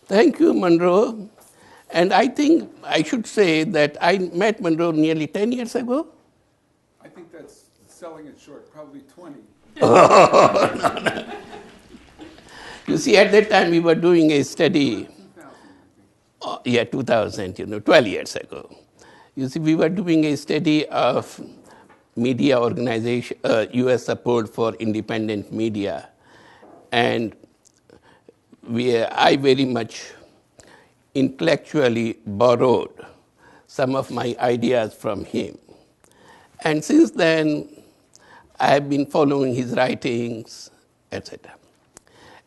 Thank you, Monroe. And I think I should say that I met Monroe nearly 10 years ago. I think that's selling it short, probably 20. You see, at that time we were doing a study. 2000, 12 years ago. You see, we were doing a study of media organization, U.S. support for independent media. And I very much intellectually borrowed some of my ideas from him. And since then, I have been following his writings, etc.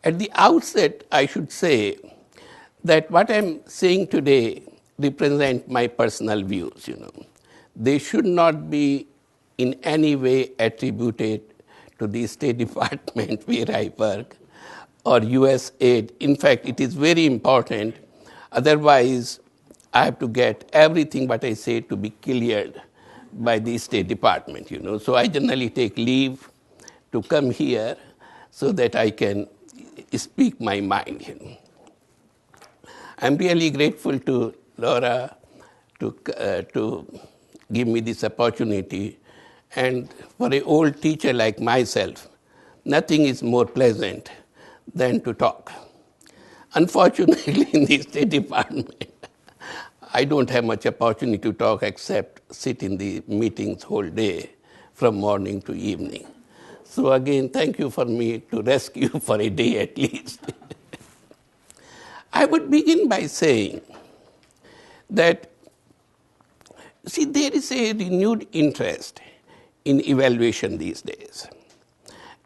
At the outset, I should say that what I'm saying today represent my personal views. They should not be in any way attributed to the State Department where I work or US aid. In fact, it is very important. Otherwise, I have to get everything what I say to be cleared by the State Department. So I generally take leave to come here so that I can speak my mind. I'm really grateful to Laura to give me this opportunity. And for an old teacher like myself, nothing is more pleasant than to talk. Unfortunately, in the State Department, I don't have much opportunity to talk except sit in the meetings whole day from morning to evening. So again, thank you for me to rescue for a day at least. I would begin by saying that, see, there is a renewed interest in evaluation these days.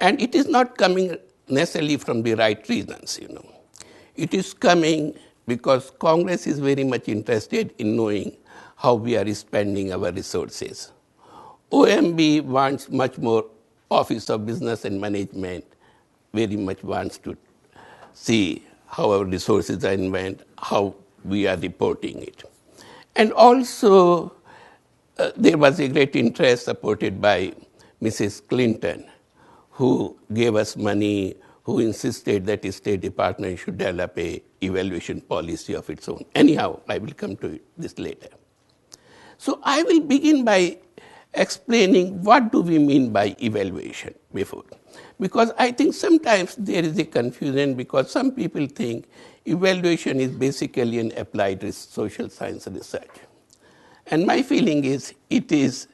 And it is not coming necessarily from the right reasons. It is coming because Congress is very much interested in knowing how we are spending our resources. OMB wants much more. Office of Business and Management very much wants to see how our resources are spent, how we are reporting it. And also, there was a great interest supported by Mrs. Clinton, who gave us money, who insisted that the State Department should develop a evaluation policy of its own. Anyhow, I will come to this later. So I will begin by explaining what do we mean by evaluation before. Because I think sometimes there is a confusion because some people think evaluation is basically an applied social science research. And my feeling is it is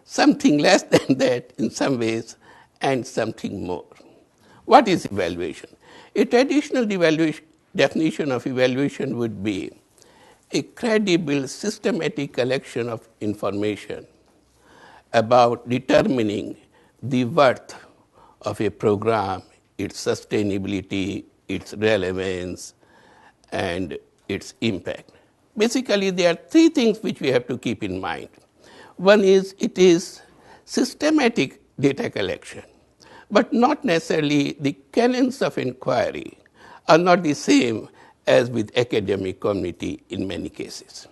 something less than that in some ways and something more. What is evaluation? A traditional definition of evaluation would be a credible, systematic collection of information about determining the worth of a program, its sustainability, its relevance, and its impact. Basically, there are three things which we have to keep in mind. One is it is systematic data collection, but not necessarily the canons of inquiry are not the same as with academic community in many cases.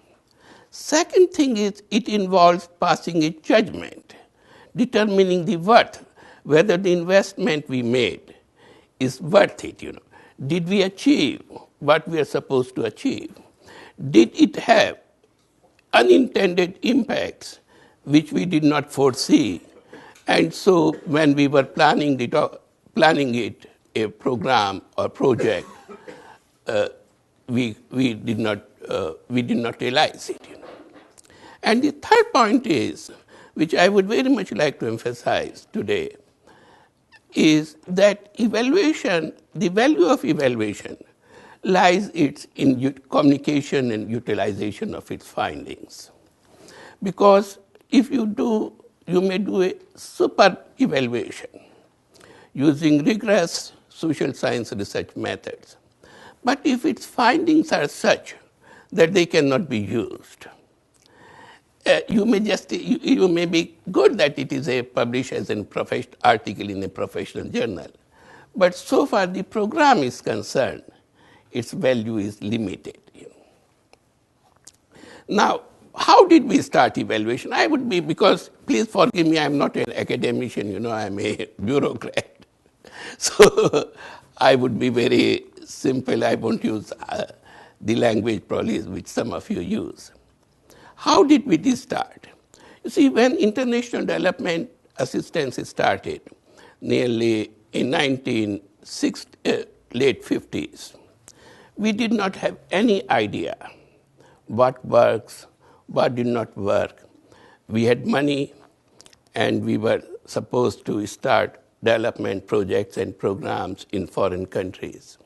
Second thing is it involves passing a judgment, determining the worth, whether the investment we made is worth it. Did we achieve what we are supposed to achieve? Did it have unintended impacts which we did not foresee? And so when we were planning it, a program or project, we did not realize it. And the third point is, which I would very much like to emphasize today, is that evaluation, the value of evaluation, lies in communication and utilization of its findings. Because if you may do a super evaluation using rigorous social science research methods. But if its findings are such that they cannot be used, you may be good that it is published as an article in a professional journal, but so far the program is concerned, its value is limited. Now, how did we start evaluation? Because please forgive me, I'm not an academician, I'm a bureaucrat. So I would be very simple. I won't use the language probably which some of you use. How did we start? You see, when international development assistance started, nearly in late 50s, we did not have any idea what works, what did not work. We had money, and we were supposed to start development projects and programs in foreign countries.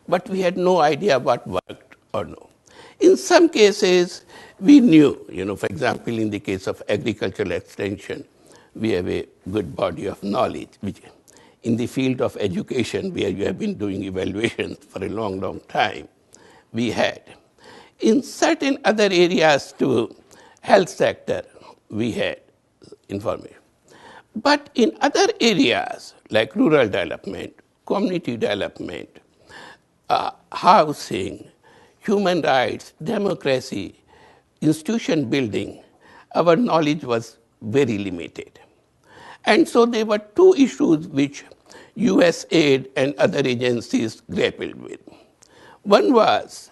But we had no idea what worked or no. In some cases, we knew, for example, in the case of agricultural extension, we have a good body of knowledge, which in the field of education, where you have been doing evaluations for a long, long time, we had. In certain other areas too, health sector, we had information. But in other areas, like rural development, community development, housing, human rights, democracy, institution building, our knowledge was very limited. And so there were two issues which USAID and other agencies grappled with. One was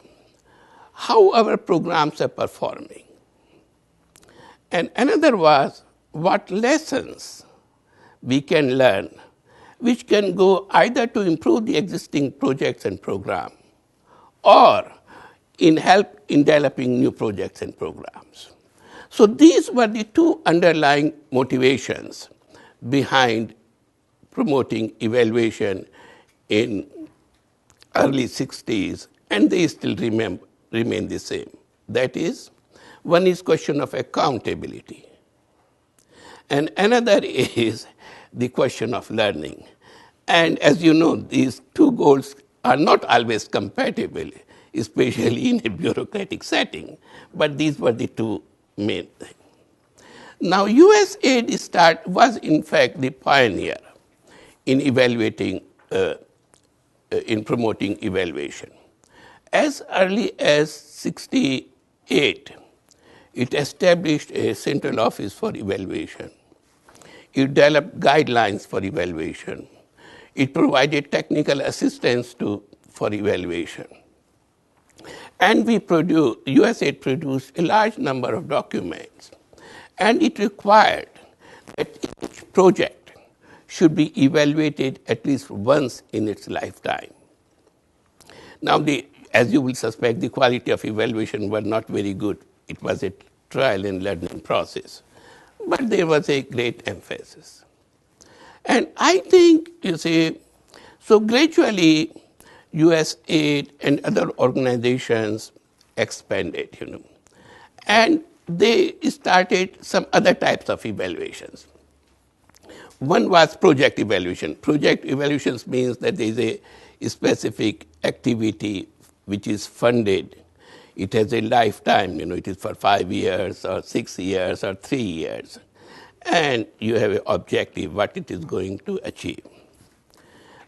how our programs are performing. And another was what lessons we can learn, which can go either to improve the existing projects and program or in help in developing new projects and programs. So these were the two underlying motivations behind promoting evaluation in early 60s, and they still remain the same. That is, one is question of accountability, and another is the question of learning. And as you know, these two goals are not always compatible, especially in a bureaucratic setting, but these were the two main things. Now, USAID was in fact the pioneer in in promoting evaluation. As early as 68, it established a central office for evaluation. It developed guidelines for evaluation. It provided technical assistance for evaluation. And USAID produced a large number of documents. And it required that each project should be evaluated at least once in its lifetime. Now, as you will suspect, the quality of evaluation was not very good. It was a trial and learning process. But there was a great emphasis. And I think, so gradually USAID and other organizations expanded, and they started some other types of evaluations. One was project evaluation. Project evaluations means that there is a specific activity which is funded. It has a lifetime, it is for 5 years or 6 years or 3 years. And you have an objective, what it is going to achieve.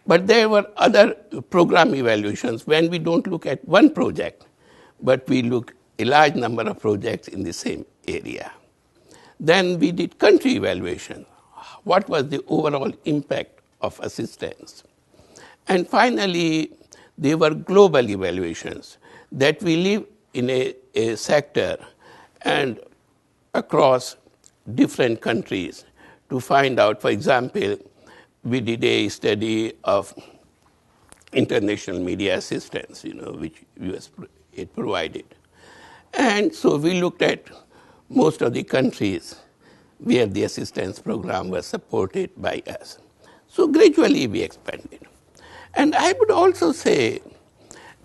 But there were other program evaluations when we don't look at one project, but we look a large number of projects in the same area. Then we did country evaluation. What was the overall impact of assistance? And finally, there were global evaluations that we live in a sector and across different countries to find out. For example, we did a study of international media assistance, which USAID provided. And so we looked at most of the countries where the assistance program was supported by us. So gradually we expanded. And I would also say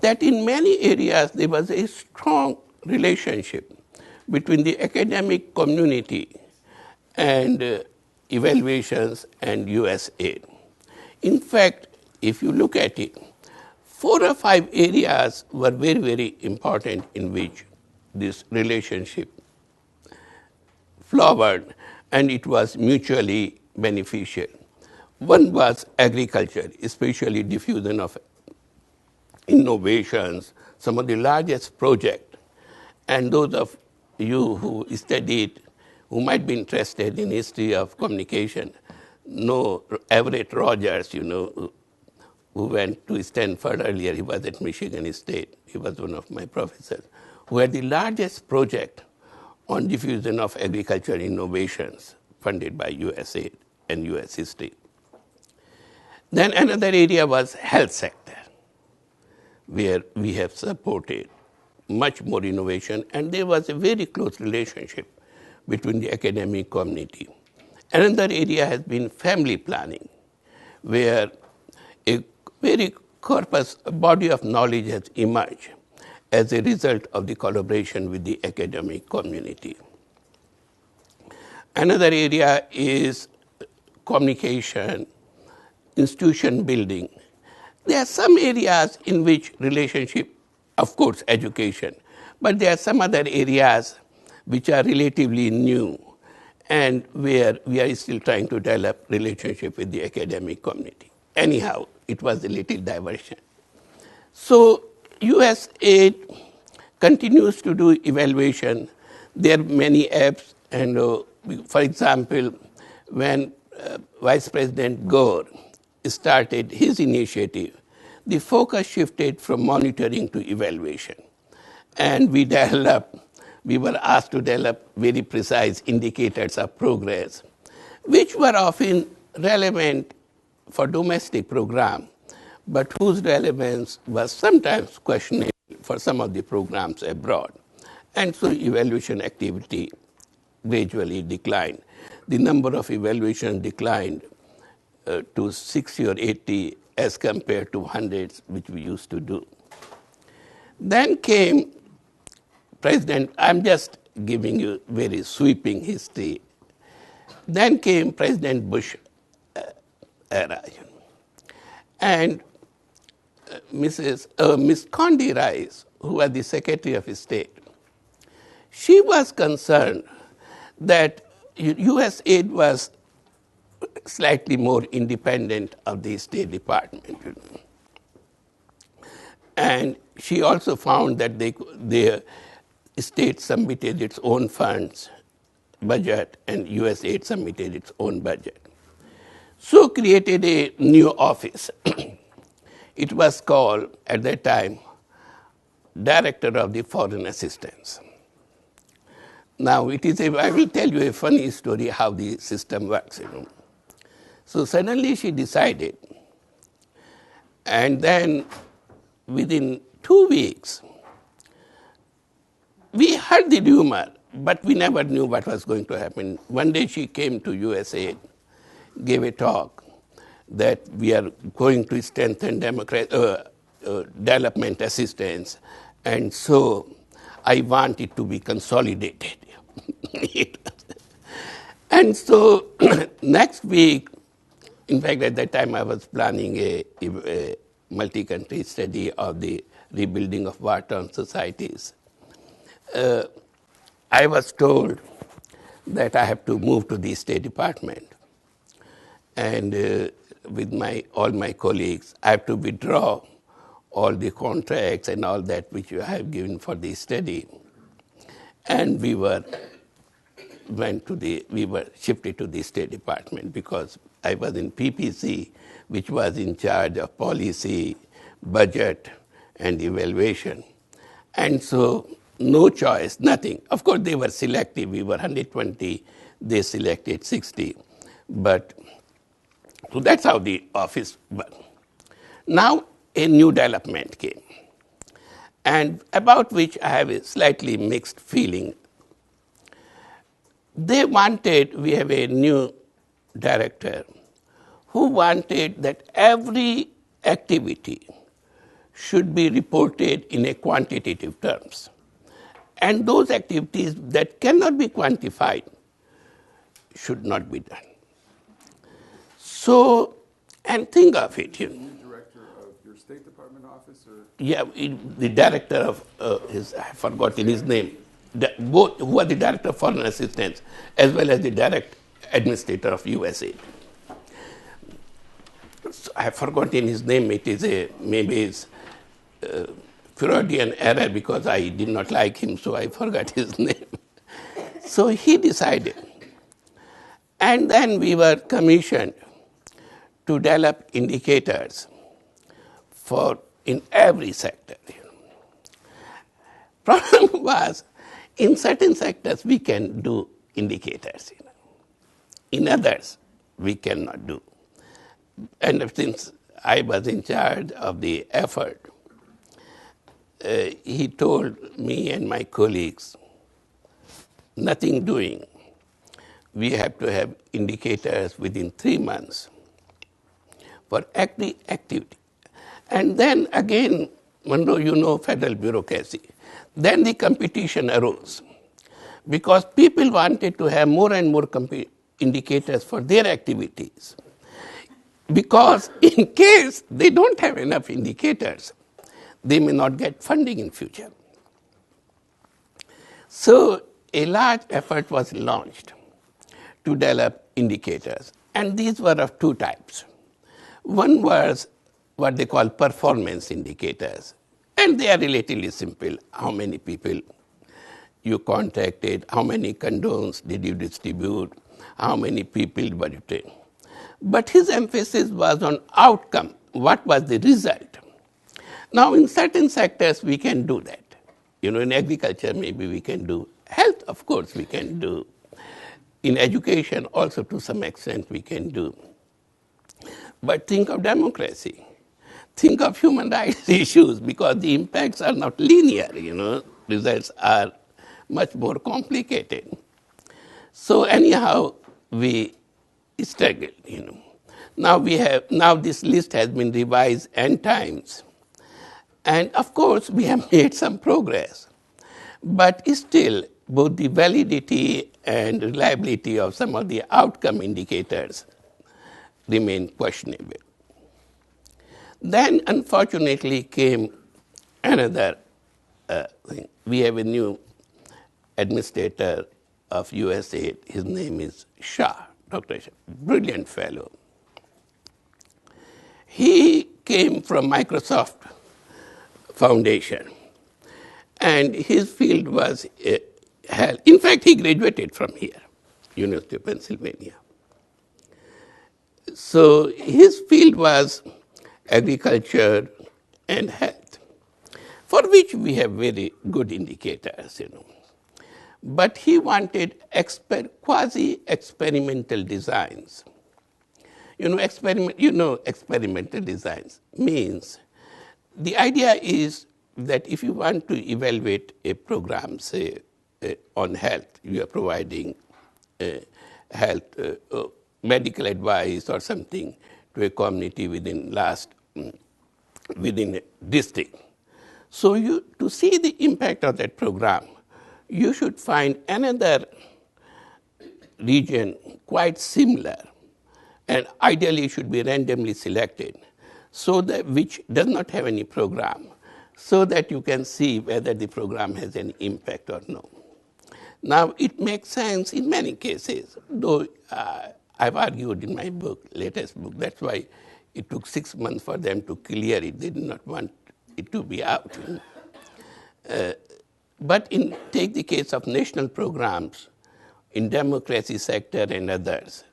that in many areas there was a strong relationship between the academic community and evaluations and USAID. In fact, if you look at it, 4 or 5 areas were very, very important in which this relationship flowered, and it was mutually beneficial. One was agriculture, especially diffusion of innovations, some of the largest projects. And those of you who studied, who might be interested in history of communication, know Everett Rogers, who who went to Stanford earlier, he was at Michigan State, he was one of my professors, who had the largest project on diffusion of agricultural innovations funded by USAID and US history. Then another area was health sector, where we have supported much more innovation, and there was a very close relationship between the academic community. Another area has been family planning, where a very corpus, a body of knowledge has emerged as a result of the collaboration with the academic community. Another area is communication, institution building. There are some areas in which relationship, of course, education, but there are some other areas which are relatively new and where we are still trying to develop relationship with the academic community. Anyhow, it was a little diversion. So USAID continues to do evaluation. There are many apps, and for example, when Vice President Gore started his initiative, the focus shifted from monitoring to evaluation. And we were asked to develop very precise indicators of progress, which were often relevant for domestic program, but whose relevance was sometimes questionable for some of the programs abroad. And so evaluation activity gradually declined. The number of evaluations declined to 60 or 80 as compared to hundreds which we used to do. Then came President, I'm just giving you very sweeping history. Then came President Bush era. And Miss Condi Rice, who was the Secretary of State, she was concerned that USAID was slightly more independent of the State Department. And she also found that the state submitted its own funds, budget, and USAID submitted its own budget. So created a new office. It was called, at that time, Director of the Foreign Assistance. Now, I will tell you a funny story how the system works. So suddenly she decided, and then within 2 weeks, we heard the rumor, but we never knew what was going to happen. One day she came to USAID, gave a talk that we are going to strengthen development assistance, and so I want it to be consolidated. And so next week, in fact, at that time I was planning a multi-country study of the rebuilding of war-torn societies. I was told that I have to move to the State Department, and with all my colleagues, I have to withdraw all the contracts and all that which I have given for the study. And we were shifted to the State Department because I was in PPC, which was in charge of policy, budget, and evaluation. And so no choice, nothing. Of course, they were selective. We were 120, they selected 60. But so that's how the office worked. Now a new development came, and about which I have a slightly mixed feeling. We have a new director who wanted that every activity should be reported in a quantitative terms. And those activities that cannot be quantified should not be done. So, and think of it. The director of your State Department office? Or? Yeah, the director of, I've forgotten his name. Both who was the director of foreign assistance as well as the direct administrator of USAID. So I have forgotten his name. It is maybe it's Freudian error because I did not like him, so I forgot his name. So he decided. And then we were commissioned to develop indicators for in every sector. Problem was, in certain sectors we can do indicators. In others, we cannot do. And since I was in charge of the effort, he told me and my colleagues, nothing doing. We have to have indicators within 3 months for activity. And then again, Monroe, federal bureaucracy. Then the competition arose because people wanted to have more and more indicators for their activities. Because in case they don't have enough indicators, they may not get funding in future. So a large effort was launched to develop indicators, and these were of two types. One was what they call performance indicators, and they are relatively simple. How many people you contacted, how many condoms did you distribute, how many people were you trained. But his emphasis was on outcome, what was the result. Now in certain sectors we can do that. In agriculture maybe we can do, health of course we can do, in education also to some extent we can do. But think of democracy, think of human rights issues, because the impacts are not linear, results are much more complicated. So anyhow, we struggle, Now this list has been revised n times. And of course, we have made some progress. But still, both the validity and reliability of some of the outcome indicators remain questionable. Then, unfortunately, came another thing. We have a new administrator of USAID. His name is Shah, Dr. Shah, brilliant fellow. He came from Microsoft Foundation, and his field was health. In fact, he graduated from here, University of Pennsylvania. So his field was agriculture and health, for which we have very good indicators, But he wanted quasi-experimental designs. Experimental designs means the idea is that if you want to evaluate a program, say, on health, you are providing health, medical advice or something to a community within a district. So to see the impact of that program, you should find another region quite similar, and ideally should be randomly selected, so that which does not have any program, so that you can see whether the program has any impact or no. Now, it makes sense in many cases, though I've argued in my latest book, that's why it took 6 months for them to clear it. They did not want it to be out. But take the case of national programs in democracy sector and others,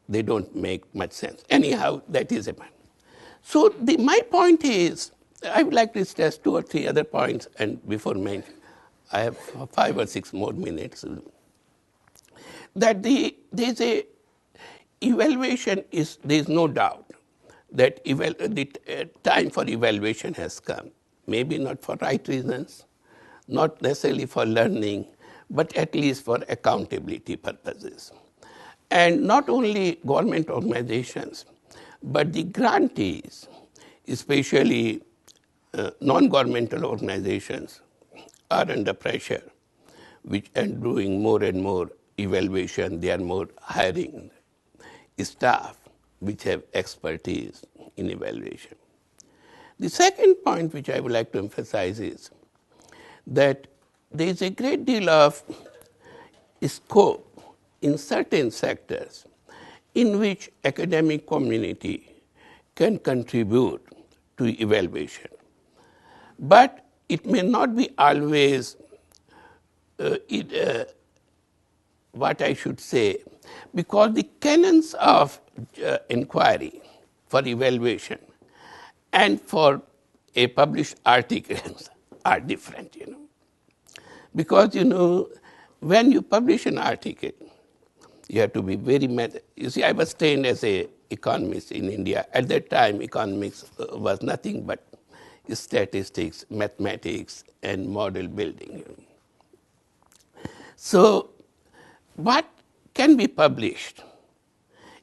they don't make much sense. Anyhow, that is a matter. So my point is, I would like to stress 2 or 3 other points, and before mention, I have 5 or 6 more minutes. That there's a evaluation there's no doubt that the time for evaluation has come. Maybe not for right reasons, not necessarily for learning, but at least for accountability purposes. And not only government organizations, but the grantees, especially non-governmental organizations, are under pressure, and doing more and more evaluation. They are more hiring staff which have expertise in evaluation. The second point which I would like to emphasize is that there is a great deal of scope in certain sectors in which academic community can contribute to evaluation. But it may not be always what I should say, because the canons of inquiry for evaluation and for a published articles are different, Because, when you publish an article, you have to be very you see, I was trained as an economist in India. At that time, economics was nothing but statistics, mathematics, and model building. So, what can be published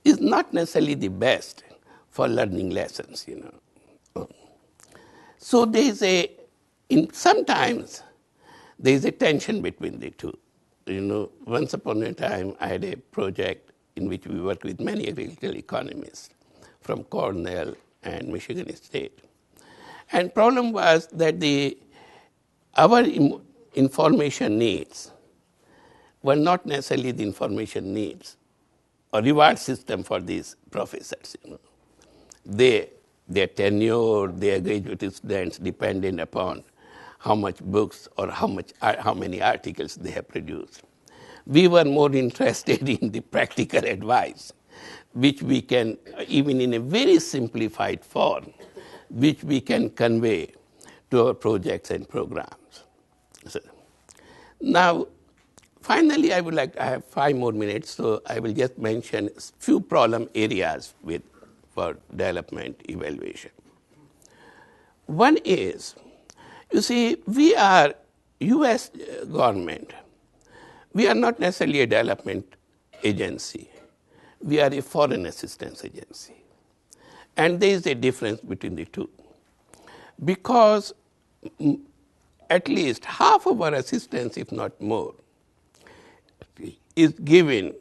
is not necessarily the best for learning lessons, So there is sometimes there is a tension between the two. Once upon a time, I had a project in which we worked with many agricultural economists from Cornell and Michigan State. And problem was that our information needs were not necessarily the information needs or reward system for these professors. Their tenure, their graduate students depended upon how much books or how many articles they have produced. We were more interested in the practical advice, which we can, even in a very simplified form, which we can convey to our projects and programs. So, now, finally, I have 5 more minutes, so I will just mention a few problem areas for development evaluation. One is, you see, we are US government. We are not necessarily a development agency. We are a foreign assistance agency. And there is a difference between the two. Because at least half of our assistance, if not more, is given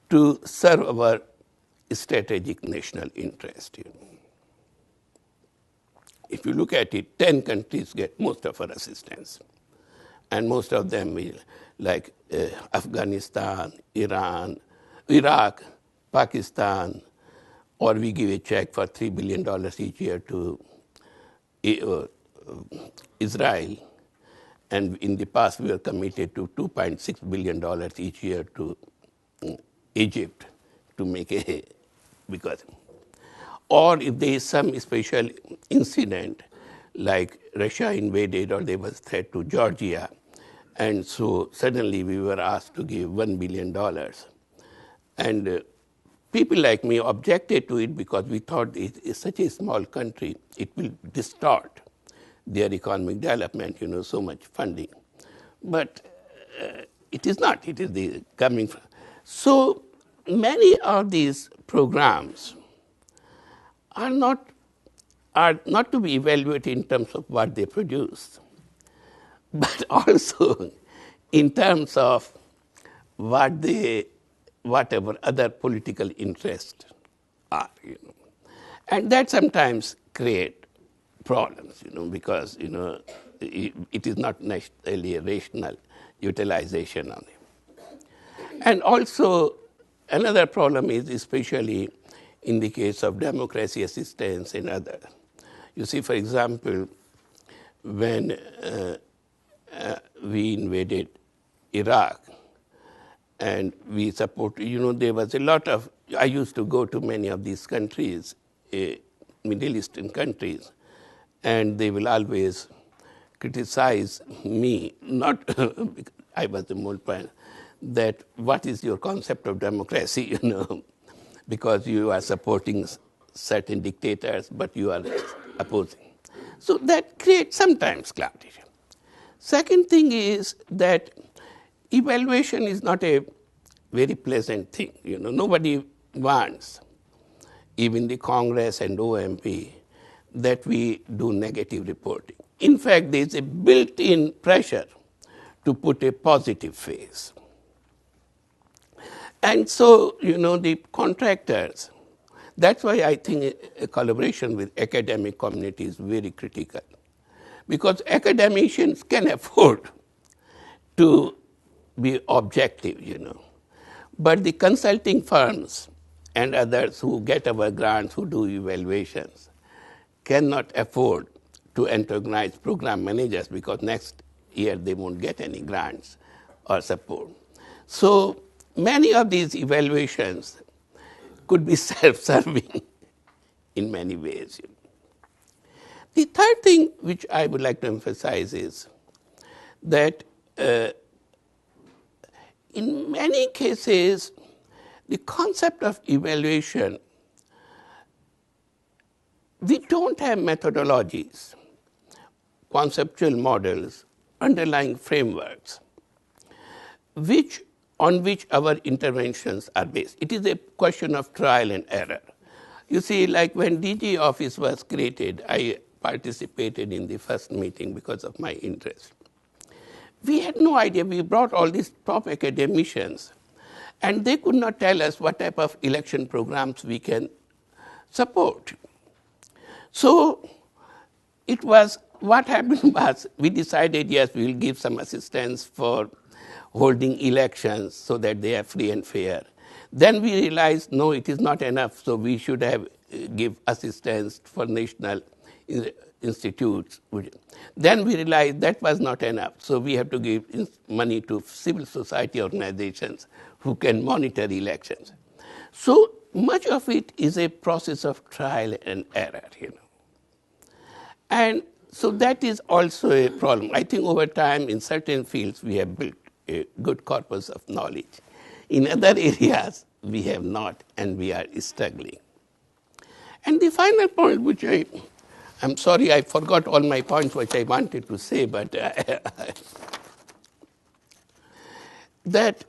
to serve our strategic national interest. If you look at it, 10 countries get most of our assistance. And most of them, like Afghanistan, Iran, Iraq, Pakistan, or we give a check for $3 billion each year to Israel. And in the past, we were committed to $2.6 billion each year to Egypt to make or if there is some special incident, like Russia invaded or there was threat to Georgia, and so suddenly we were asked to give $1 billion. And people like me objected to it because we thought it is such a small country, it will distort their economic development, so much funding. But it is not, it is coming from. So many of these programs are not to be evaluated in terms of what they produce, but also in terms of whatever other political interests are. And that sometimes create problems, because it is not necessarily a rational utilization of it. And also another problem is especially in the case of democracy assistance and other. You see, for example, when we invaded Iraq and we supported, there was a lot of, I used to go to many of these countries, Middle Eastern countries, and they will always criticize me, not I was the more point, that what is your concept of democracy, because you are supporting certain dictators, but you are opposing. So that creates sometimes clarity. Second thing is that evaluation is not a very pleasant thing. Nobody wants, even the Congress and OMP, that we do negative reporting. In fact, there is a built-in pressure to put a positive face. And so, the contractors, that's why I think a collaboration with academic community is very critical. Because academicians can afford to be objective, But the consulting firms and others who get our grants, who do evaluations, cannot afford to antagonize program managers because next year they won't get any grants or support. So many of these evaluations could be self-serving in many ways. The third thing which I would like to emphasize is that in many cases, the concept of evaluation, we don't have methodologies, conceptual models, underlying frameworks, on which our interventions are based. It is a question of trial and error. You see, like when DG office was created, I participated in the first meeting because of my interest. We had no idea. We brought all these top academicians, and they could not tell us what type of election programs we can support. So it was, what happened was, we decided, yes, we will give some assistance for holding elections so that they are free and fair. Then we realized, no, it is not enough, so we should have give assistance for national institutes. Then we realized that was not enough, so we have to give money to civil society organizations who can monitor elections. So much of it is a process of trial and error, And so that is also a problem. I think over time, in certain fields, we have built a good corpus of knowledge. In other areas, we have not, and we are struggling. And the final point, which I'm sorry, I forgot all my points which I wanted to say, but that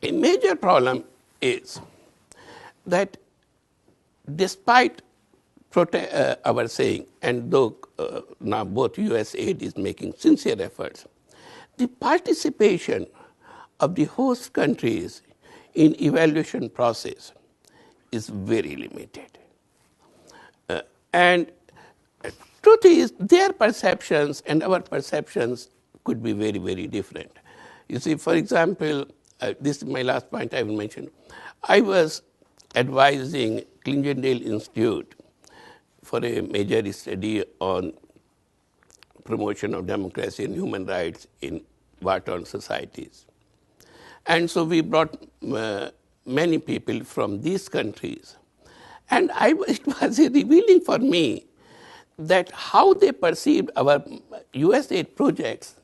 a major problem is that despite our saying, and though now both USAID is making sincere efforts, the participation of the host countries in evaluation process is very limited. And truth is, their perceptions and our perceptions could be very, very different. You see, for example, this is my last point I will mention. I was advising Clingendale Institute for a major study on promotion of democracy and human rights in war-torn societies. And so we brought many people from these countries. And it was revealing for me that how they perceived our USAID projects,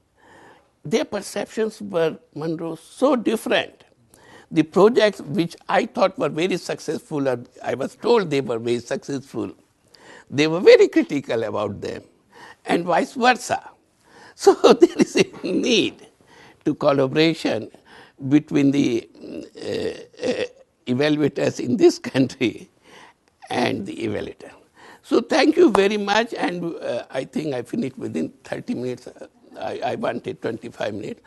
their perceptions were, Monroe, so different. The projects which I thought were very successful, or I was told they were very successful, they were very critical about them, and vice versa. So there is a need to collaboration between the evaluators in this country and the evaluator. So thank you very much, and I think I finished within 30 minutes. I wanted 25 minutes,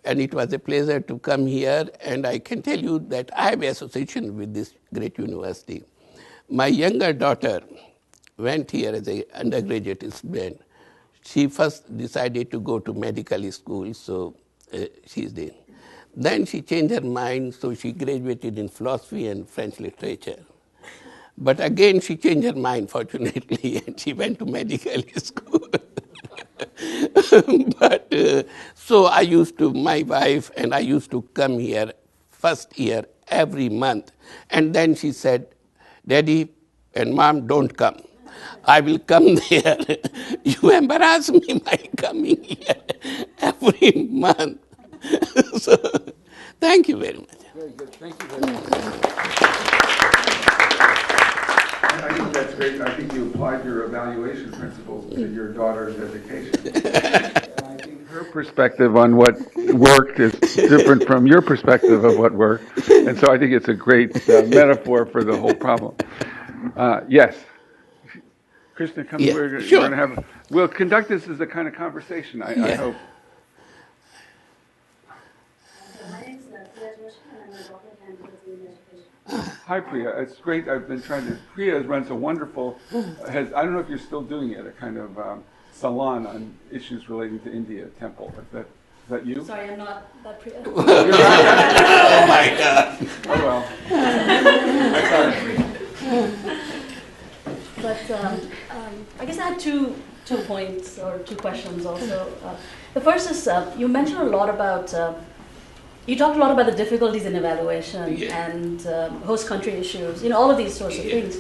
and it was a pleasure to come here, and I can tell you that I have an association with this great university. My younger daughter went here as an undergraduate student. She first decided to go to medical school, so she's there. Then she changed her mind, so she graduated in philosophy and French literature. But again, she changed her mind, fortunately, and she went to medical school. But so I used to, my wife and I used to come here first year every month. And then she said, Daddy and Mom, don't come. I will come there. You embarrass me by coming here every month. So, thank you very much. Very good. Thank you very much. I think that's great. I think you applied your evaluation principles to your daughter's education. And I think her perspective on what worked is different from your perspective of what worked. And so I think it's a great metaphor for the whole problem. Yes. Krishna, come. Yeah, We're sure. going to have. We'll conduct this as a kind of conversation. I hope. My name is Priya Joshi, and I'm a doctorate candidate in education. Hi, Priya. It's great. I've been trying to. Priya runs a wonderful. I don't know if you're still doing it. A kind of salon on issues relating to India Temple. Is that you? Sorry, I'm not that Priya. Oh my God. Oh well. I thought. But I guess I had two points or two questions also. The first is you mentioned a lot about. You talked a lot about the difficulties in evaluation and host country issues, all of these sorts of things.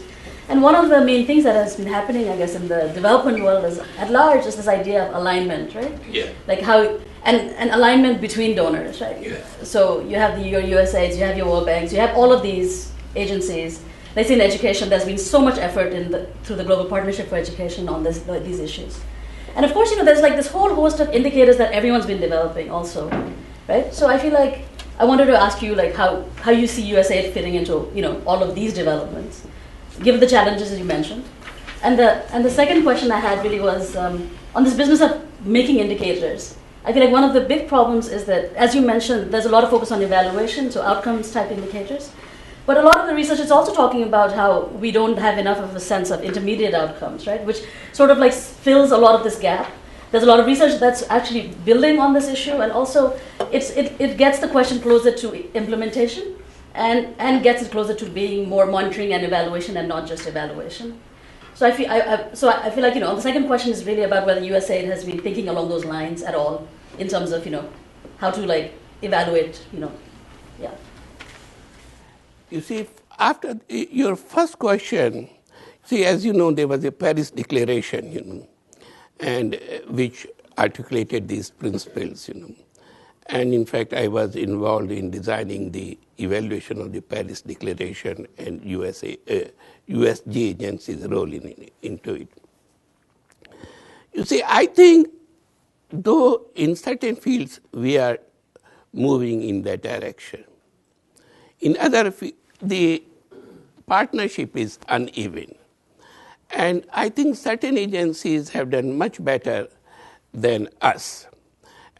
And one of the main things that has been happening, I guess, in the development world is, at large, is this idea of alignment, right? Yeah. Like how, and alignment between donors, right? Yeah. So you have your USAIDs, you have your World Banks, you have all of these agencies. Let's say in education, there's been so much effort through the Global Partnership for Education on these issues. And of course, there's like this whole host of indicators that everyone's been developing also, right? So I feel like I wanted to ask you like how you see USAID fitting into all of these developments, given the challenges that you mentioned. And the second question I had really was on this business of making indicators. I feel like one of the big problems is that, as you mentioned, there's a lot of focus on evaluation, so outcomes type indicators. But a lot of the research is also talking about how we don't have enough of a sense of intermediate outcomes, right? Which sort of like fills a lot of this gap. There's a lot of research that's actually building on this issue, and also it gets the question closer to implementation and gets it closer to being more monitoring and evaluation and not just evaluation. So I feel like the second question is really about whether USAID has been thinking along those lines at all in terms of how to like evaluate yeah. You see, after your first question, see, as you know, there was a Paris Declaration, and which articulated these principles, And in fact, I was involved in designing the evaluation of the Paris Declaration and USG agency's role into it. You see, I think, though in certain fields we are moving in that direction, in other the partnership is uneven. And I think certain agencies have done much better than us.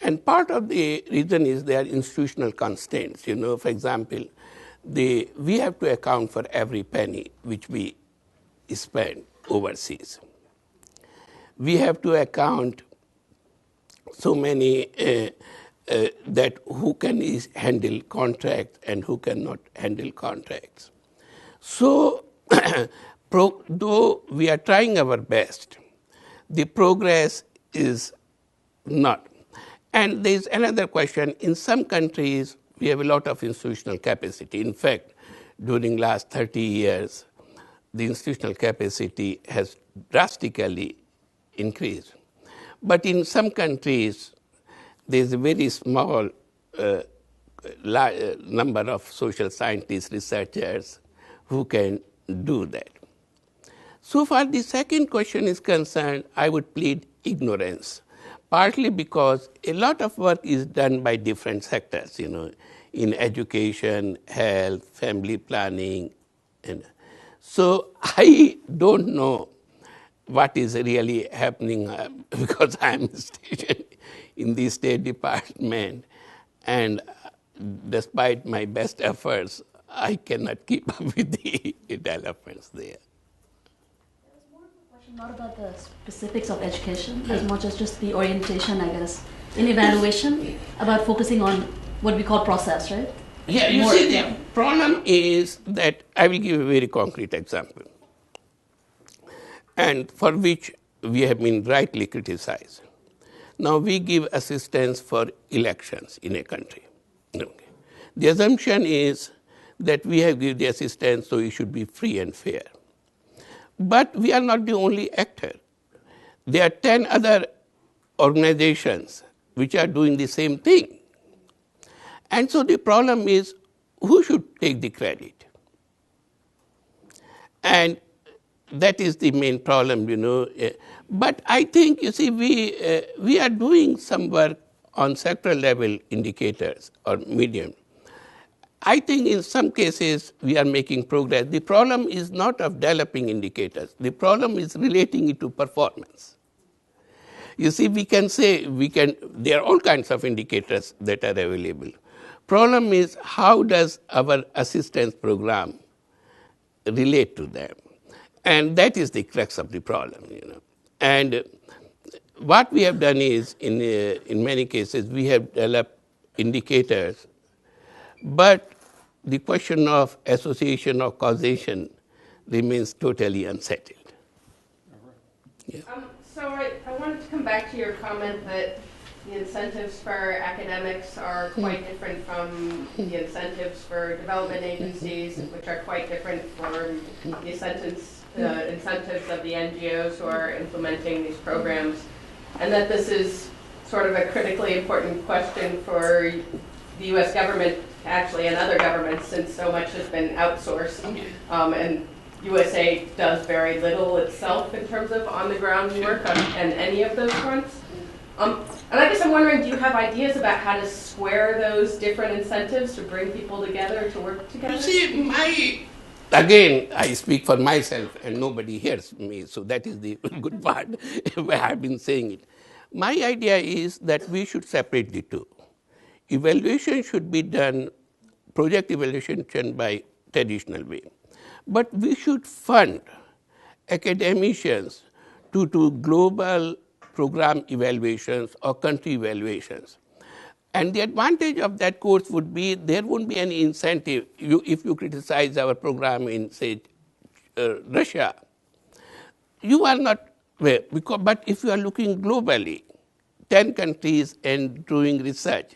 And part of the reason is their institutional constraints. For example, we have to account for every penny which we spend overseas. We have to account so many that who can handle contracts and who cannot handle contracts. So, though we are trying our best, the progress is not. And there is another question. In some countries, we have a lot of institutional capacity. In fact, during last 30 years, the institutional capacity has drastically increased. But in some countries, there is a very small number of social scientists, researchers who can do that. So far, the second question is concerned, I would plead ignorance, partly because a lot of work is done by different sectors, in education, health, family planning. And so I don't know what is really happening because I'm stationed in the State Department, and despite my best efforts, I cannot keep up with the developments there. More of a question not about the specifics of education as much as just the orientation, I guess, in evaluation, about focusing on what we call process, right? Yeah, you see, the problem is that I will give a very concrete example, and for which we have been rightly criticized. Now, we give assistance for elections in a country. Okay. The assumption is that we have given the assistance, so it should be free and fair. But we are not the only actor. There are 10 other organizations which are doing the same thing. And so the problem is, who should take the credit? And that is the main problem, But I think, you see, we are doing some work on sectoral level indicators or medium. I think in some cases we are making progress. The problem is not of developing indicators. The problem is relating it to performance. You see, we can say, there are all kinds of indicators that are available. Problem is, how does our assistance program relate to them? And that is the crux of the problem, And what we have done is, in many cases, we have developed indicators, but the question of association or causation remains totally unsettled. Yeah. So I wanted to come back to your comment that the incentives for academics are quite different from the incentives for development agencies, which are quite different from the incentives the incentives of the NGOs who are implementing these programs, and that this is sort of a critically important question for the U.S. government, actually, and other governments, since so much has been outsourced, and USA does very little itself in terms of on-the-ground work on any of those fronts. And I guess I'm wondering, do you have ideas about how to square those different incentives to bring people together, to work together? You see, again, I speak for myself and nobody hears me, so that is the good part where I've been saying it. My idea is that we should separate the two. Evaluation should be done, project evaluation by traditional way. But we should fund academicians to do global program evaluations or country evaluations. And the advantage of that course would be there won't be any incentive. If you criticize our program in, say, Russia, you are not, well, because, but if you are looking globally, 10 countries and doing research,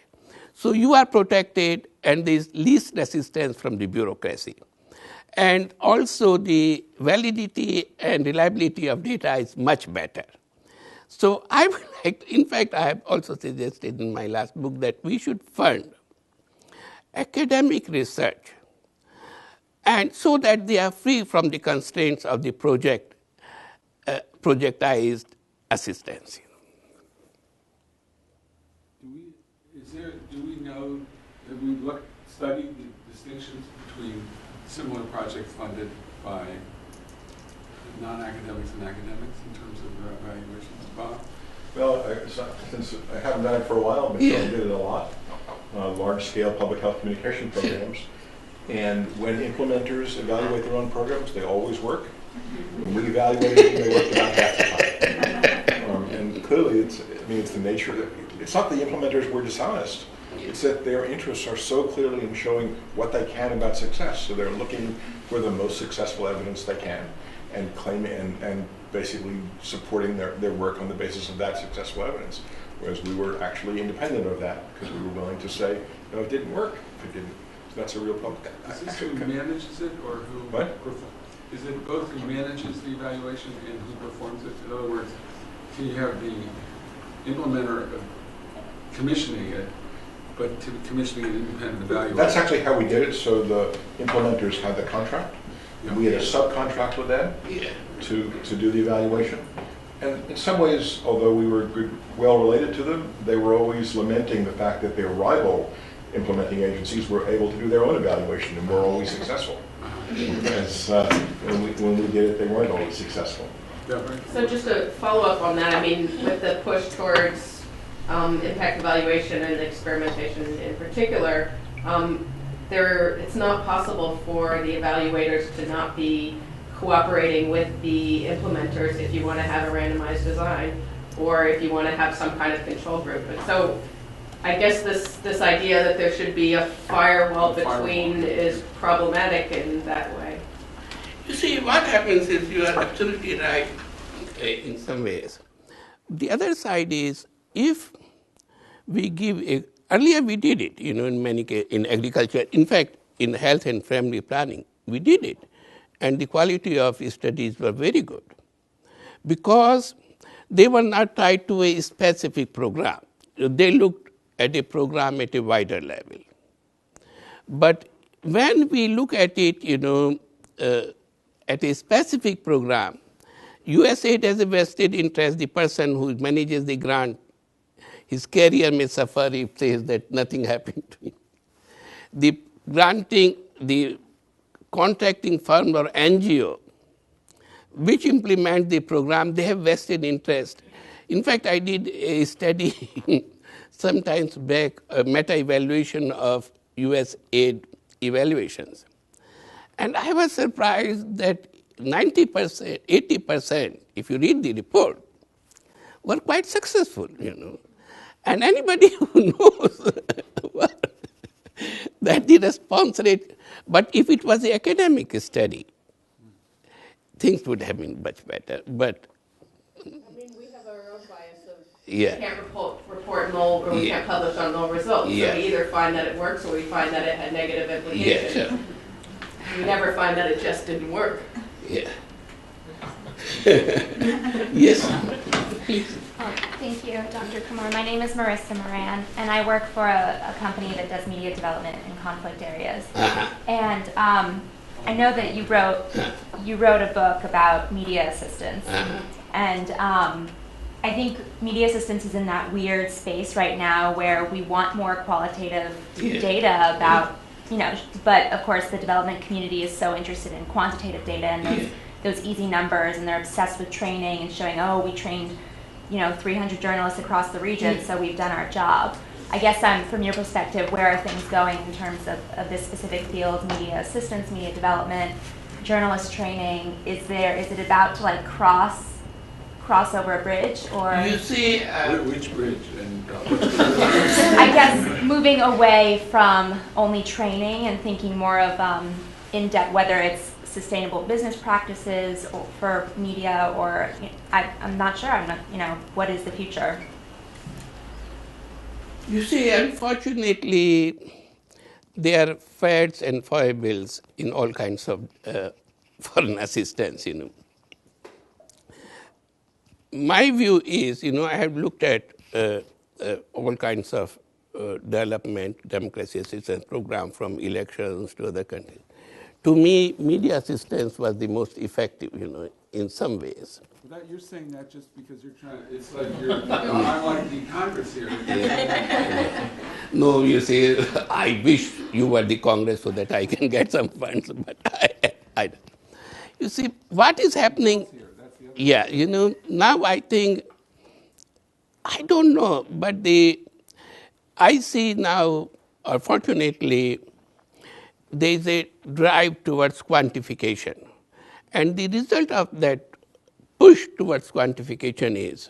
so you are protected and there is least resistance from the bureaucracy. And also the validity and reliability of data is much better. So I would like, in fact, I have also suggested in my last book that we should fund academic research, and so that they are free from the constraints of the projectized assistance. Do we know, have we studied the distinctions between similar projects funded by non-academics and academics in terms of their evaluations? Bob? Well, since I haven't done it for a while, but I did it a lot. Large-scale public health communication programs. And when implementers evaluate their own programs, they always work. When we evaluate them, they work about half the time. And clearly, it's the nature of it. It's not the implementers were dishonest. It's that their interests are so clearly in showing what they can about success. So they're looking for the most successful evidence they can and claiming and basically supporting their work on the basis of that successful evidence. Whereas we were actually independent of that because we were willing to say, no, it didn't work if it didn't. So that's a real public. Is this who manages it or who? What? Is it both who manages the evaluation and who performs it? In other words, can you have the implementer commissioning it, but commissioning an independent evaluator? That's actually how we did it. So the implementers had the contract. And we had a subcontract with them to do the evaluation. And in some ways, although we were well related to them, they were always lamenting the fact that their rival implementing agencies were able to do their own evaluation and were always successful. Whereas when we did it, they weren't always successful. So just to follow up on that, I mean, with the push towards impact evaluation and experimentation in particular, it's not possible for the evaluators to not be cooperating with the implementers if you want to have a randomized design or if you want to have some kind of control group. And so I guess this idea that there should be a firewall between is problematic in that way. You see, what happens is you are absolutely right in some ways. The other side is if we give earlier we did it, in many cases, in agriculture. In fact, in health and family planning, we did it. And the quality of studies were very good because they were not tied to a specific program. They looked at a program at a wider level. But when we look at it, at a specific program, USAID has a vested interest. The person who manages the grant, his career may suffer if says that nothing happened to him. The granting, the contracting firm or NGO, which implement the program, they have vested interest. In fact, I did a study sometimes back, a meta-evaluation of US aid evaluations. And I was surprised that 90%, 80%, if you read the report, were quite successful, And anybody who knows that the response rate, but if it was an academic study, things would have been much better. But I mean, we have our own bias of we can't report null or we can't publish on null results. So we either find that it works or we find that it had negative implications. We never find that it just didn't work. Yes, please. Thank you, Dr. Kumar. My name is Marissa Moran, and I work for a company that does media development in conflict areas. And I know that you wrote a book about media assistance, and I think media assistance is in that weird space right now where we want more qualitative data about, but of course the development community is so interested in quantitative data and those easy numbers, and they're obsessed with training and showing, oh, we trained 300 journalists across the region, so we've done our job. I guess from your perspective, where are things going in terms of this specific field, media assistance, media development, journalist training? Is it about to like cross over a bridge, or You see, Which bridge? And I guess moving away from only training and thinking more of in-depth, whether it's sustainable business practices or for media, or I'm not sure. What is the future? you see, unfortunately, there are fads and foibles in all kinds of foreign assistance, My view is, I have looked at all kinds of development, democracy assistance program from elections to other countries. To me, media assistance was the most effective, in some ways. that you're saying that just because you're trying to, it's like I want to be Congress here. No, you see, I wish you were the Congress so that I can get some funds, but I don't. You see, what is happening, now I think, I don't know, but I see now, unfortunately, there is a drive towards quantification. And the result of that push towards quantification is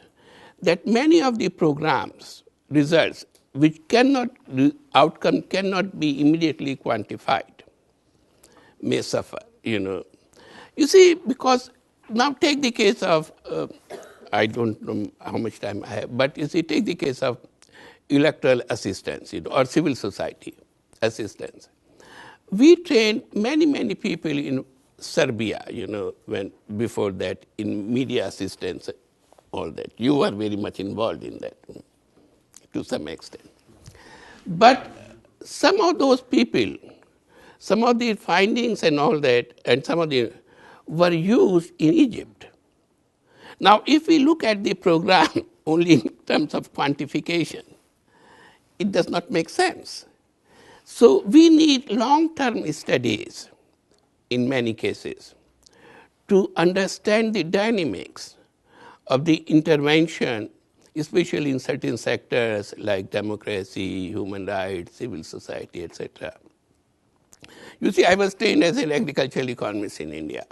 that many of the programs, results, which outcome cannot be immediately quantified, may suffer, You see, because now take the case of, I don't know how much time I have, but you see, take the case of electoral assistance, or civil society assistance. We trained many people in Serbia, before that, in media assistance, all that. You were very much involved in that, to some extent. But some of those people, some of the findings and all that, and some of the were used in Egypt. Now, if we look at the program only in terms of quantification, it does not make sense. So we need long-term studies in many cases to understand the dynamics of the intervention, especially in certain sectors like democracy, human rights, civil society, etc. You see, I was trained as an agricultural economist in India,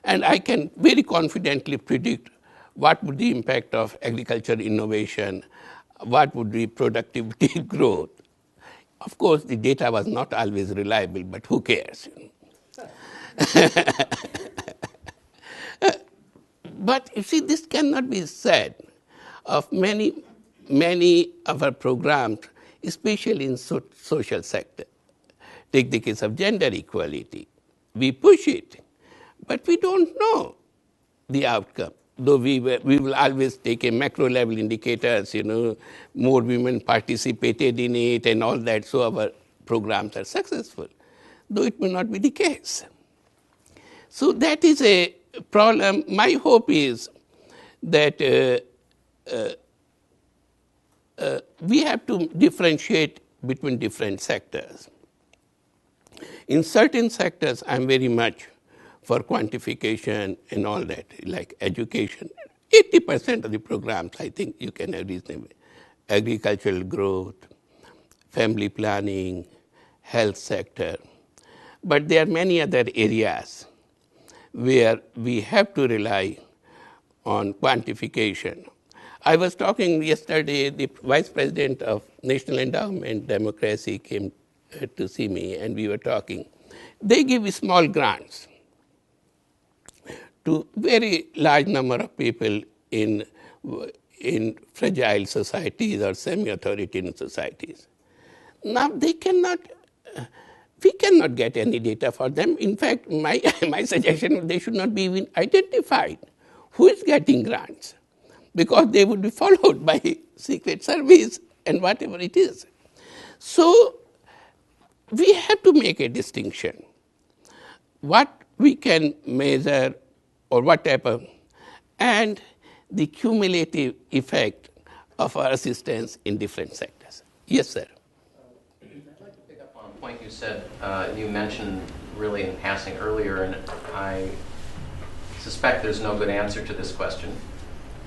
and I can very confidently predict what would the impact of agricultural innovation, what would be productivity growth. Of course, the data was not always reliable, but who cares? But you see, this cannot be said of many of our programs, especially in social sector. Take the case of gender equality. We push it, but we don't know the outcome. Though we will always take a macro level indicators, more women participated in it and all that, so our programs are successful, though it may not be the case. So that is a problem. My hope is that we have to differentiate between different sectors. In certain sectors, I'm very much for quantification and all that, like education. 80% of the programs, I think you can have reasonable. Agricultural growth, family planning, health sector. But there are many other areas where we have to rely on quantification. I was talking yesterday, the Vice President of National Endowment Democracy came to see me, and we were talking. They give small grants to very large number of people in fragile societies or semi-authoritarian societies. Now we cannot get any data for them. In fact, my suggestion, they should not be even identified. who is getting grants, because they would be followed by Secret Service and whatever it is. So we have to make a distinction. What we can measure or what type of, and the cumulative effect of our assistance in different sectors. Yes, sir. I'd like to pick up on a point you said, you mentioned really in passing earlier, and I suspect there's no good answer to this question,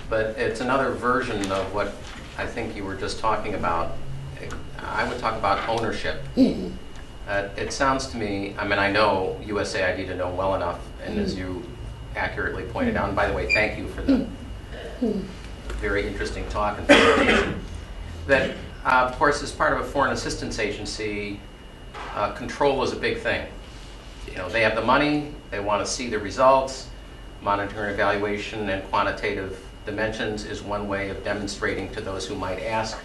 but it's another version of what I think you were just talking about. I would talk about ownership. It sounds to me, I mean, I know USAID to know well enough, and as you accurately pointed out, and by the way, thank you for the very interesting talk and presentation, that, of course, as part of a foreign assistance agency, control is a big thing. You know, they have the money, they want to see the results. Monitoring, evaluation, and quantitative dimensions is one way of demonstrating to those who might ask,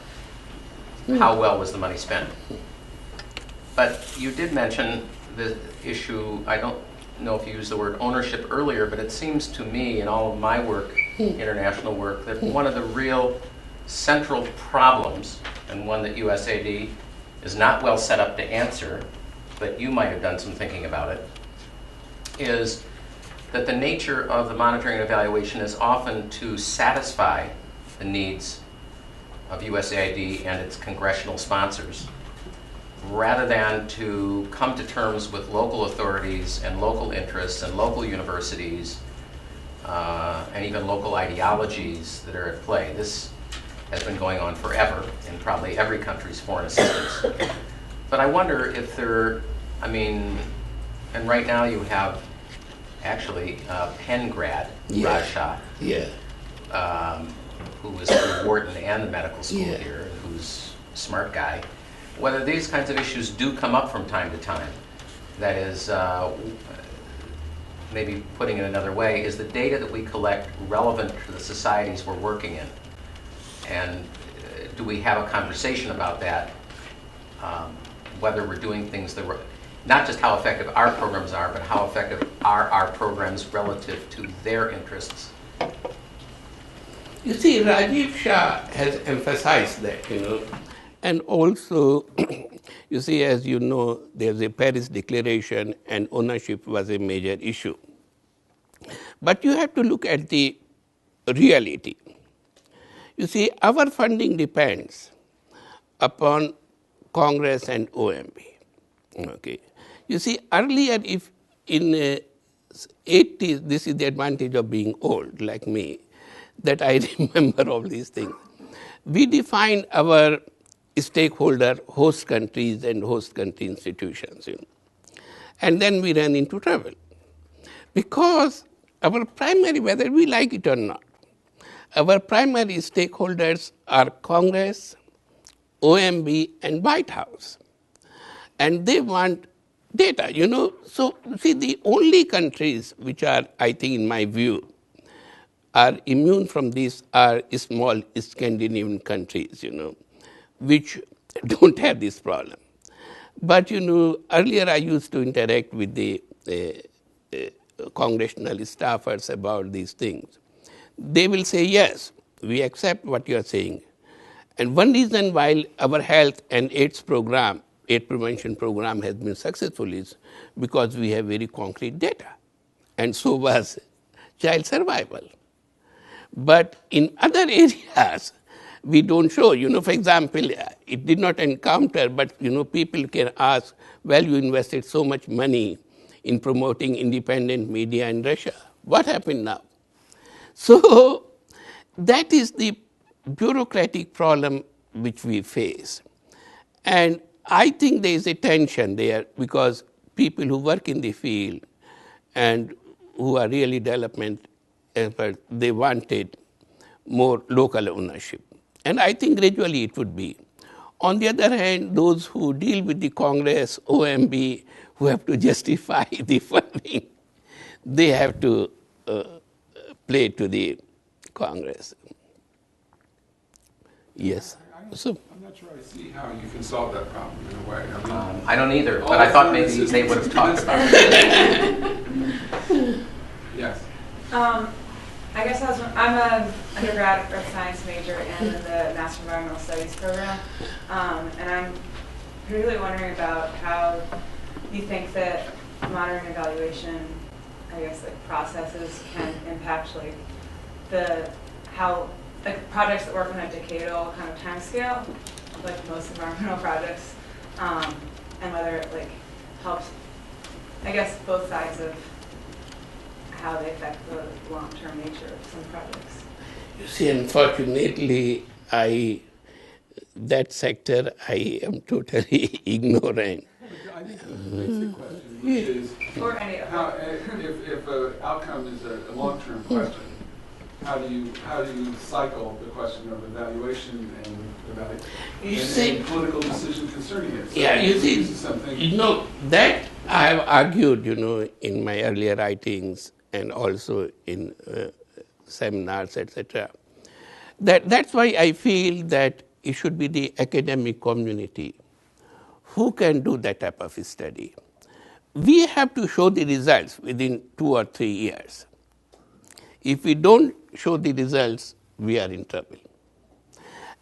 how well was the money spent? But you did mention the issue, I don't know if you used the word ownership earlier, but it seems to me in all of my work, international work, that one of the real central problems, and one that USAID is not well set up to answer, but you might have done some thinking about it, is that the nature of the monitoring and evaluation is often to satisfy the needs of USAID and its congressional sponsors, rather than to come to terms with local authorities and local interests and local universities and even local ideologies that are at play. This has been going on forever in probably every country's foreign assistance. But I wonder if there, I mean, and right now you have actually Penn grad, Raj Shah, who was the Wharton and the medical school here, and who's a smart guy. Whether these kinds of issues do come up from time to time, that is, maybe putting it another way, is the data that we collect relevant to the societies we're working in? And do we have a conversation about that, whether we're doing things that were, not just how effective our programs are, but how effective are our programs relative to their interests? You see, Rajiv Shah has emphasized that, you know, and also, you see, as you know, there's a Paris Declaration and ownership was a major issue. But you have to look at the reality. You see, our funding depends upon Congress and OMB. Okay. You see, earlier, if in 80s, this is the advantage of being old, like me, that I remember all these things. We defined our stakeholder, host countries and host country institutions, you know. And then we ran into trouble. Because our primary, whether we like it or not, our primary stakeholders are Congress, OMB, and White House. And they want data, you know. So, see, the only countries which are, I think, in my view, are immune from this are small Scandinavian countries, you know, which don't have this problem. But, you know, earlier I used to interact with the congressional staffers about these things. They will say, yes, we accept what you are saying. And one reason why our health and AIDS program, AIDS prevention program has been successful is because we have very concrete data. And so was child survival. But in other areas, we don't show. You know, for example, it did not encounter, but, you know, people can ask, well, you invested so much money in promoting independent media in Russia. What happened now? So that is the bureaucratic problem which we face. And I think there is a tension there because people who work in the field and who are really development experts, they wanted more local ownership. And I think gradually it would be. On the other hand, those who deal with the Congress, OMB, who have to justify the funding, they have to play to the Congress. Yes. So I'm not sure I see how you can solve that problem in a way. I mean, I don't either, but I thought maybe they would have talked about it. Yes. I guess I'm an undergrad earth science major and in the Master Environmental Studies program, and I'm really wondering about how you think that monitoring evaluation, I guess, like processes can impact like how projects that work on a decadal kind of time scale, like most environmental projects, and whether it like helps, I guess, both sides of how they affect the long-term nature of some projects. You see, unfortunately, that sector I am totally ignorant. I think the basic question, which is, Or any how, if an outcome is a long-term question, how do you cycle the question of evaluation and political decision concerning it? So Yeah, you see, something. that I have argued, in my earlier writings and also in seminars, etc. That's why I feel that it should be the academic community who can do that type of study. We have to show the results within 2 or 3 years. If we don't show the results, we are in trouble.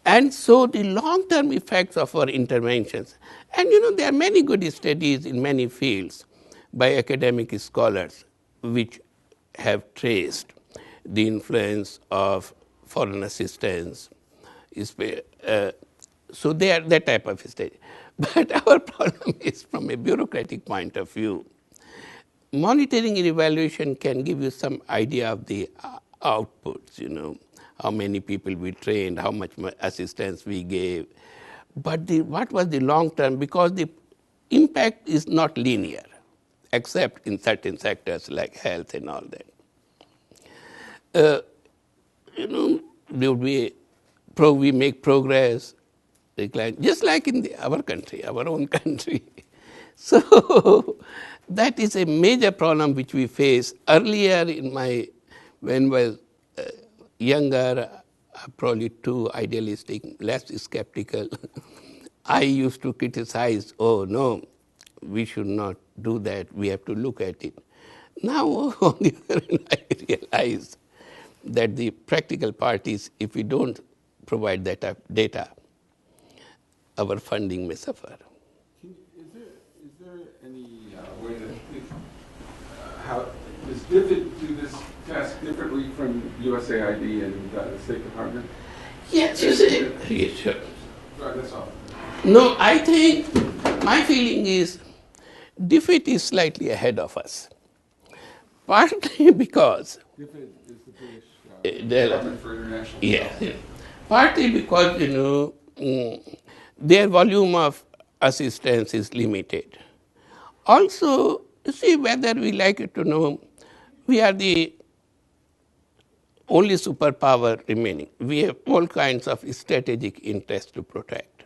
And so the long-term effects of our interventions, and there are many good studies in many fields by academic scholars which have traced the influence of foreign assistance. So they are that type of study. But our problem is from a bureaucratic point of view. Monitoring and evaluation can give you some idea of the outputs, how many people we trained, how much assistance we gave. But what was the long term? Because the impact is not linear, except in certain sectors like health and all that. We make progress, decline, just like in our country, our own country. So that is a major problem which we face. Earlier when I was younger, probably too idealistic, less skeptical, I used to criticize, oh no, we should not do that, we have to look at it. Now, on the other hand, I realize that the practical part is if we don't provide that data, our funding may suffer. Is there any way to think how does DFID do this task differently from USAID and the State Department? Yes, you see. Yes, sure. Right, that's all. No, I think my feeling is DFID is slightly ahead of us. Partly because DFID is the British Department for International Development. Partly because their volume of assistance is limited. Also, you see, whether we like it or no, we are the only superpower remaining. We have all kinds of strategic interests to protect.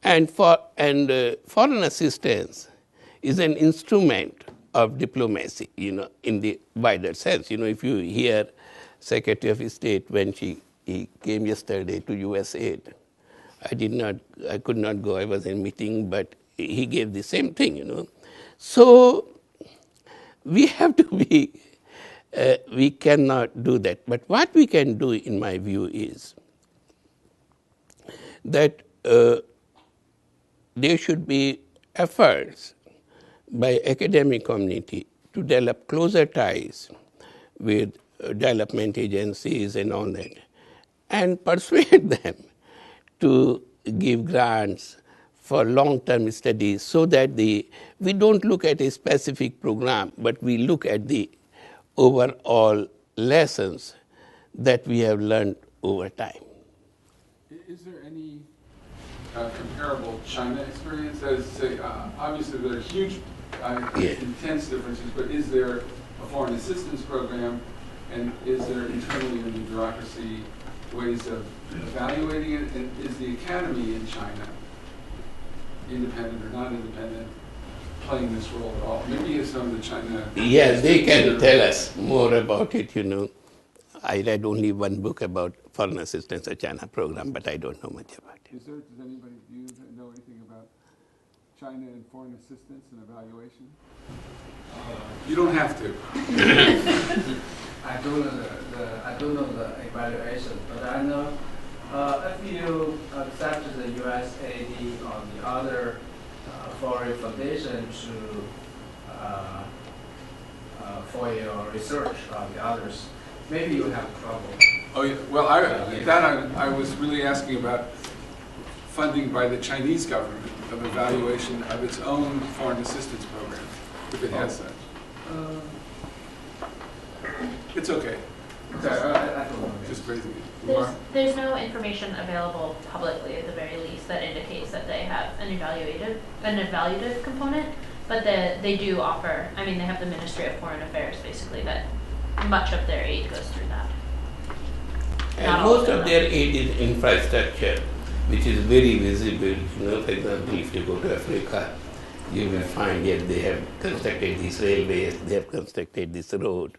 And foreign assistance is an instrument of diplomacy, in the wider sense. If you hear Secretary of State when he came yesterday to USAID, I could not go, I was in a meeting, but he gave the same thing, So we have to be, we cannot do that. But what we can do, in my view, is that there should be efforts by academic community to develop closer ties with development agencies and all that, and persuade them to give grants for long-term studies so that we don't look at a specific program, but we look at the overall lessons that we have learned over time. Is there any comparable China experience? That is to say, obviously there are huge, intense differences, but is there a foreign assistance program, and is there internally in the bureaucracy ways of evaluating it? And is the academy in China, independent or not independent, playing this role at all? Maybe some of the China... Yes, they can tell us more about it, I read only one book about foreign assistance to China program, but I don't know much about it. Does anybody know anything about China and foreign assistance and evaluation? You don't have to. I don't know the evaluation, but I know if you accept the USAID or the other foreign foundation for your research on the others, maybe you have trouble. Oh, yeah. Well, I was really asking about funding by the Chinese government of evaluation of its own foreign assistance program, if it has such. It's okay. I don't know. Just raising it. There's no information available publicly, at the very least, that indicates that they have an evaluative component, but they do offer. I mean, they have the Ministry of Foreign Affairs, basically, that much of their aid goes through that. And most of their aid is infrastructure, which is very visible. You know, for example, if you go to Africa, you will find that they have constructed these railways, they have constructed this road.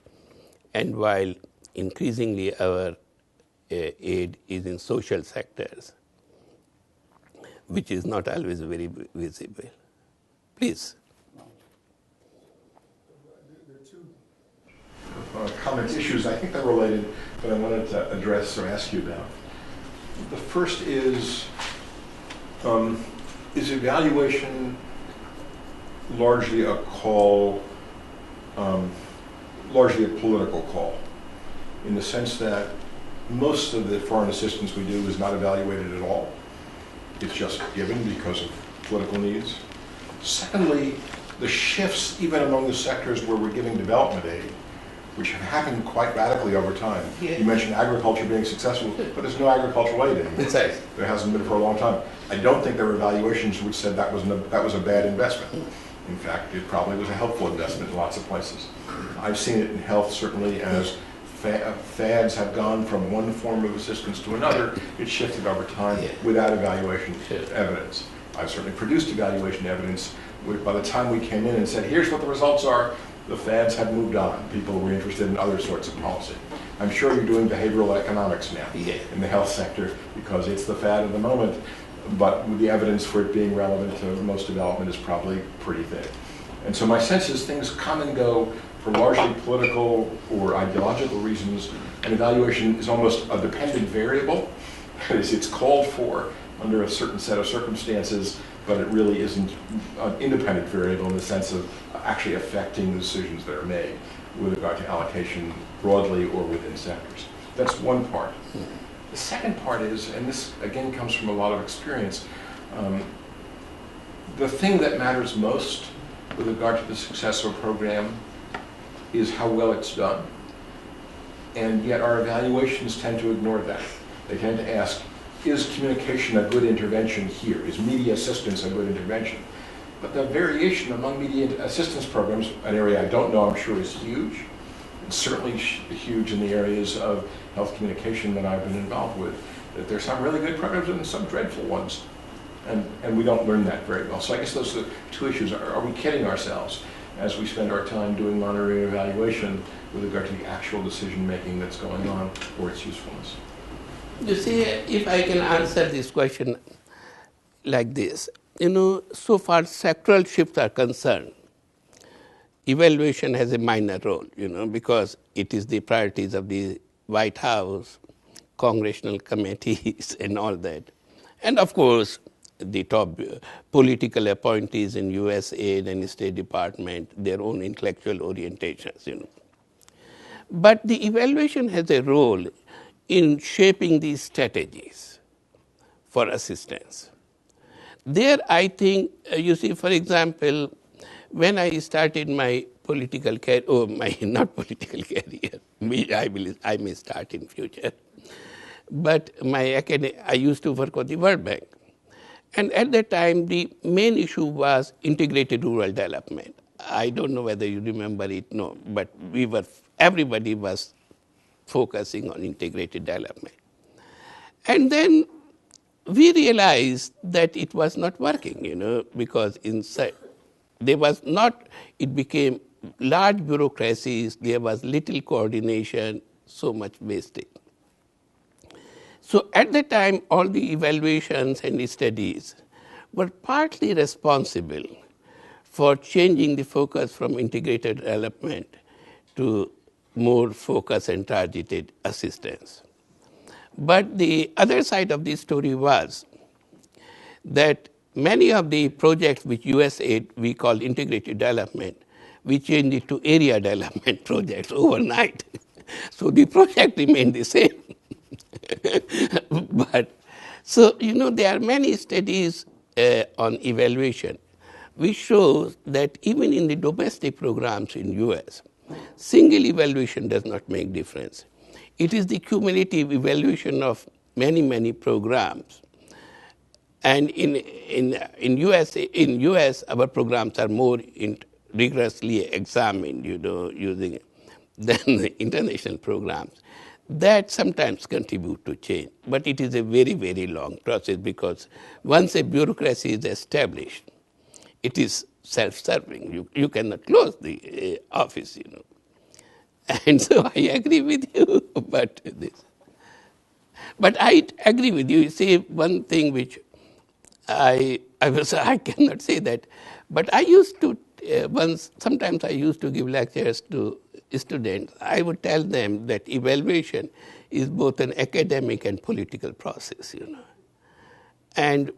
And while increasingly our aid is in social sectors, which is not always very visible. Please. There are two comments, issues, I think they're related, but I wanted to address or ask you about. The first is evaluation largely a call, largely a political call, in the sense that most of the foreign assistance we do is not evaluated at all. It's just given because of political needs. Secondly, the shifts even among the sectors where we're giving development aid, which have happened quite radically over time. Yeah. You mentioned agriculture being successful, but there's no agricultural aid anymore. Precisely. There hasn't been for a long time. I don't think there were evaluations which said that was a bad investment. In fact, it probably was a helpful investment in lots of places. I've seen it in health certainly as fads have gone from one form of assistance to another. It shifted over time without evaluation evidence. I've certainly produced evaluation evidence. By the time we came in and said, here's what the results are, the fads had moved on. People were interested in other sorts of policy. I'm sure you're doing behavioral economics now in the health sector because it's the fad of the moment, but the evidence for it being relevant to most development is probably pretty thin. And so my sense is things come and go for largely political or ideological reasons, and evaluation is almost a dependent variable. It's called for under a certain set of circumstances, but it really isn't an independent variable in the sense of actually affecting the decisions that are made with regard to allocation broadly or within sectors. That's one part. The second part is, and this again comes from a lot of experience, the thing that matters most with regard to the success of a program is how well it's done. And yet our evaluations tend to ignore that. They tend to ask, is communication a good intervention here? Is media assistance a good intervention? But the variation among media assistance programs, an area I don't know, I'm sure is huge. It's certainly huge in the areas of health communication that I've been involved with. That there's some really good programs and some dreadful ones. And we don't learn that very well. So I guess those are the two issues. Are we kidding ourselves as we spend our time doing monitoring and evaluation with regard to the actual decision making that's going on or its usefulness? You see, if I can answer this question like this, you know, so far sectoral shifts are concerned, evaluation has a minor role, you know, because it is the priorities of the White House, congressional committees and all that. And of course, the top political appointees in USAID and State Department, their own intellectual orientations, you know. But the evaluation has a role in shaping these strategies for assistance. There, I think, you see, for example, when I started my political career, not political career, I may start in future, but I used to work on the World Bank. And at that time, the main issue was integrated rural development. I don't know whether you remember it, no, but everybody was focusing on integrated development. And then we realized that it was not working, you know, because inside it became large bureaucracies, there was little coordination, so much wastage. So at the time, all the evaluations and studies were partly responsible for changing the focus from integrated development to more focused and targeted assistance. But the other side of this story was that many of the projects which USAID we call integrated development, we changed it to area development projects overnight. So the project remained the same. But so, there are many studies on evaluation which shows that even in the domestic programs in US, single evaluation does not make difference. It is the cumulative evaluation of many, many programs. And in US, our programs are more rigorously examined, using than the international programs. That sometimes contribute to change, but it is a very, very long process because once a bureaucracy is established, it is self-serving. You cannot close the office, And so I agree with you, but I agree with you. You say one thing which I cannot say that, but I used to sometimes I used to give lectures to students. I would tell them that evaluation is both an academic and political process, And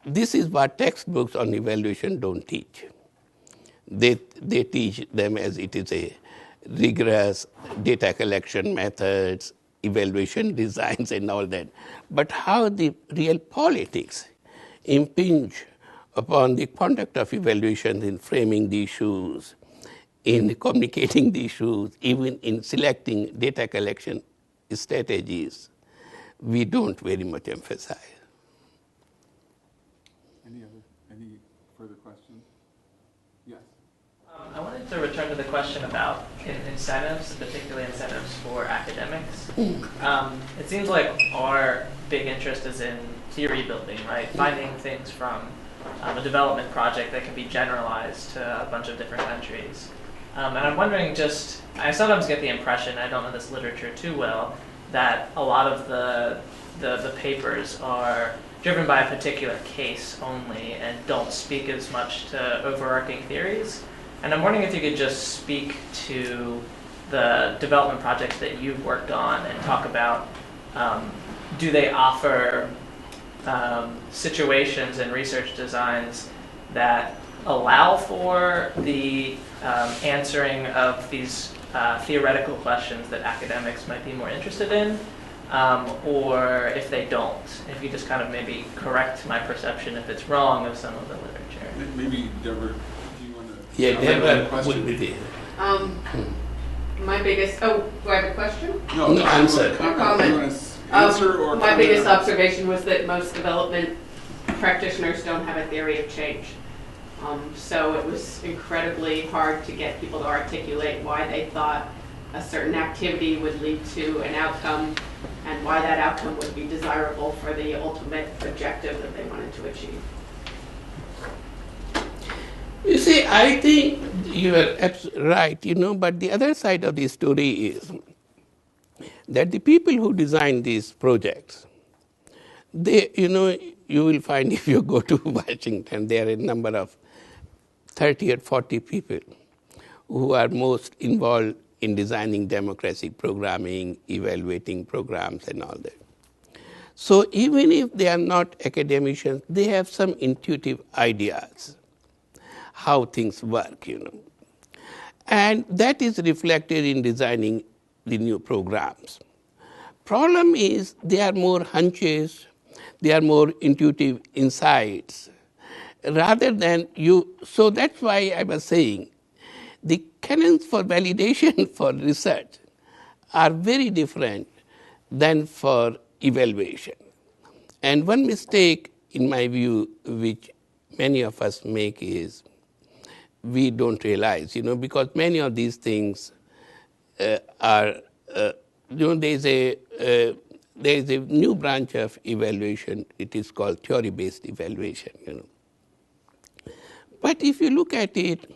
this is what textbooks on evaluation don't teach. They teach them as it is a rigorous data collection methods, evaluation designs and all that. But how the real politics impinge upon the conduct of evaluation in framing the issues, in communicating the issues, even in selecting data collection strategies, we don't very much emphasize. Any further questions? Yes. I wanted to return to the question about incentives, particularly incentives for academics. It seems like our big interest is in theory building, right? Finding things from a development project that can be generalized to a bunch of different countries. And I'm wondering I sometimes get the impression, I don't know this literature too well, that a lot of the papers are driven by a particular case only and don't speak as much to overarching theories. And I'm wondering if you could just speak to the development projects that you've worked on and talk about, do they offer situations and research designs that allow for the answering of these theoretical questions that academics might be more interested in, or if they don't. If you just kind of maybe correct my perception if it's wrong of some of the literature. Maybe Deborah, do you want to? Yeah, Deborah would be there. My biggest, do I have a question? No, answer. Comment. Answer or my biggest observation was that most development practitioners don't have a theory of change. So it was incredibly hard to get people to articulate why they thought a certain activity would lead to an outcome and why that outcome would be desirable for the ultimate objective that they wanted to achieve. You see, I think you are right, but the other side of the story is that the people who design these projects, you will find if you go to Washington, there are a number of 30 or 40 people who are most involved in designing democratic programming, evaluating programs and all that. So even if they are not academicians, they have some intuitive ideas how things work, And that is reflected in designing the new programs. Problem is they are more hunches, they are more intuitive insights rather than you. So that's why I was saying the canons for validation for research are very different than for evaluation. And one mistake, in my view, which many of us make is we don't realize, because many of these things are, there is a new branch of evaluation. It is called theory-based evaluation, But if you look at it,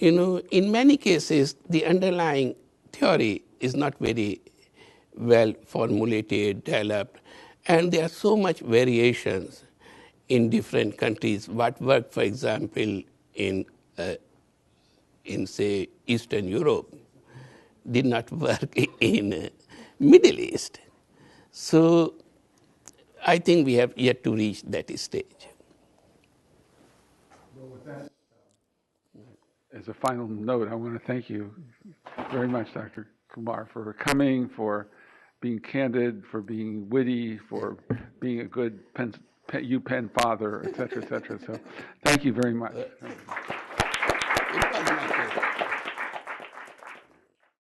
in many cases, the underlying theory is not very well formulated, developed, and there are so much variations in different countries. What worked, for example, in say, Eastern Europe did not work in Middle East. So I think we have yet to reach that stage. Well, with that, as a final note, I want to thank you very much, Dr. Kumar, for coming, for being candid, for being witty, for being a good UPenn father, et cetera, et cetera. So thank you very much. It was my pleasure.